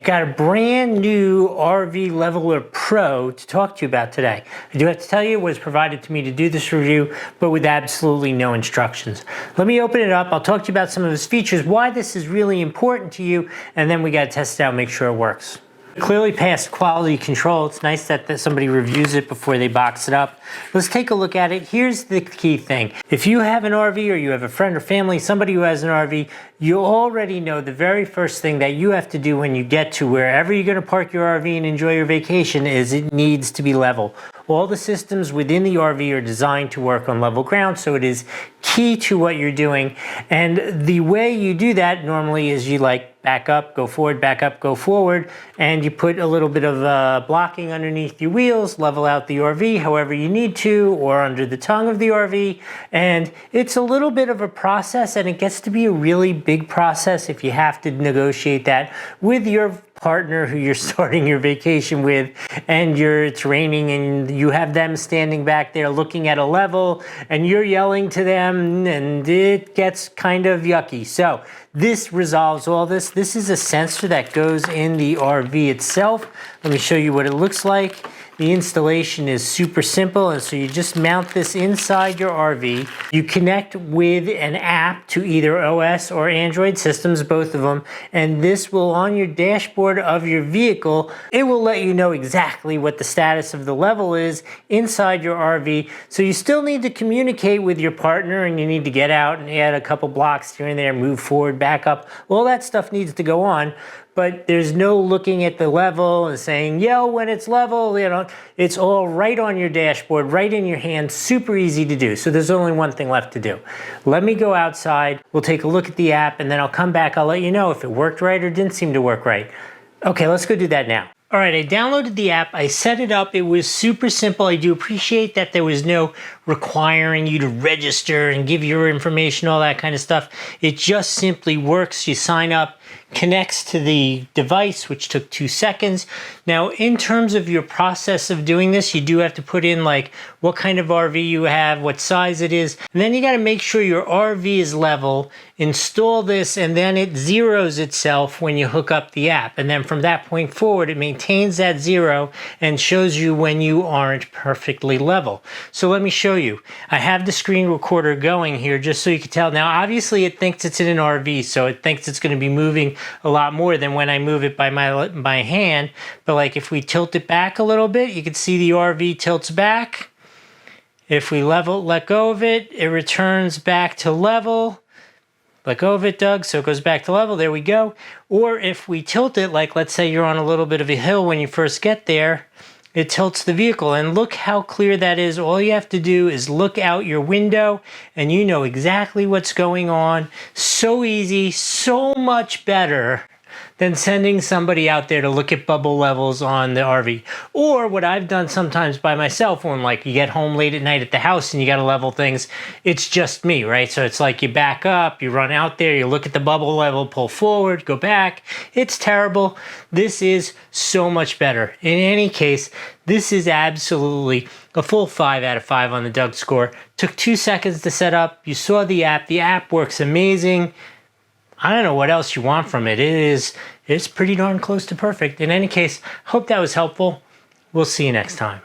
Got a brand new RV Leveler Pro to talk to you about today. I do have to tell you it was provided to me to do this review, but with absolutely no instructions. Let me open it up. I'll talk to you about some of its features, why this is really important to you, and then we got to test it out, make sure it works. Clearly passed quality control. It's nice that somebody reviews it before they box it up. Let's take a look at it. Here's the key thing. If you have an RV or you have a friend or family, somebody who has an RV, you already know the very first thing that you have to do when you get to wherever you're going to park your RV and enjoy your vacation is it needs to be level. All the systems within the RV are designed to work on level ground, so it is key to what you're doing. And the way you do that normally is you back up, go forward, back up, go forward, and you put a little bit of blocking underneath your wheels, level out the RV however you need to, or under the tongue of the RV. And it's a little bit of a process, and it gets to be a really big process if you have to negotiate that with your partner who you're starting your vacation with, and it's raining and you have them standing back there looking at a level and you're yelling to them, and it gets kind of yucky. So this resolves all this. This is a sensor that goes in the RV itself. Let me show you what it looks like. The installation is super simple, and so you just mount this inside your RV. You connect with an app to either OS or Android systems, both of them, and this will, on your dashboard of your vehicle, it will let you know exactly what the status of the level is inside your RV. So you still need to communicate with your partner, and you need to get out and add a couple blocks here and there, move forward, back up. All that stuff needs to go on. But there's no looking at the level and saying, yell when it's level, it's all right on your dashboard, right in your hand, super easy to do. So there's only one thing left to do. Let me go outside, we'll take a look at the app, and then I'll come back, I'll let you know if it worked right or didn't seem to work right. Okay, let's go do that now. All right, I downloaded the app, I set it up, it was super simple. I do appreciate that there was no requiring you to register and give your information, all that kind of stuff. It just simply works. You sign up, connects to the device, which took 2 seconds. Now, in terms of your process of doing this, you do have to put in what kind of RV you have, what size it is, and then you got to make sure your RV is level, install this, and then it zeroes itself when you hook up the app. And then from that point forward, it maintains that zero and shows you when you aren't perfectly level. So let me show you. I have the screen recorder going here just so you can tell. Now, obviously it thinks it's in an RV, so it thinks it's going to be moving a lot more than when I move it by my hand. But if we tilt it back a little bit, you can see the RV tilts back. If we let go of it, it returns back to level. Let go of it, Doug, so it goes back to level. There we go. Or if we tilt it, let's say you're on a little bit of a hill when you first get there, it tilts the vehicle, and look how clear that is. All you have to do is look out your window and you know exactly what's going on. So easy, so much better than sending somebody out there to look at bubble levels on the RV. Or what I've done sometimes by myself when you get home late at night at the house and you gotta level things, it's just me, right? So it's you back up, you run out there, you look at the bubble level, pull forward, go back. It's terrible. This is so much better. In any case, this is absolutely a full 5 out of 5 on the Doug score. Took 2 seconds to set up. You saw the app. The app works amazing. I don't know what else you want from it. It's pretty darn close to perfect. In any case, hope that was helpful. We'll see you next time.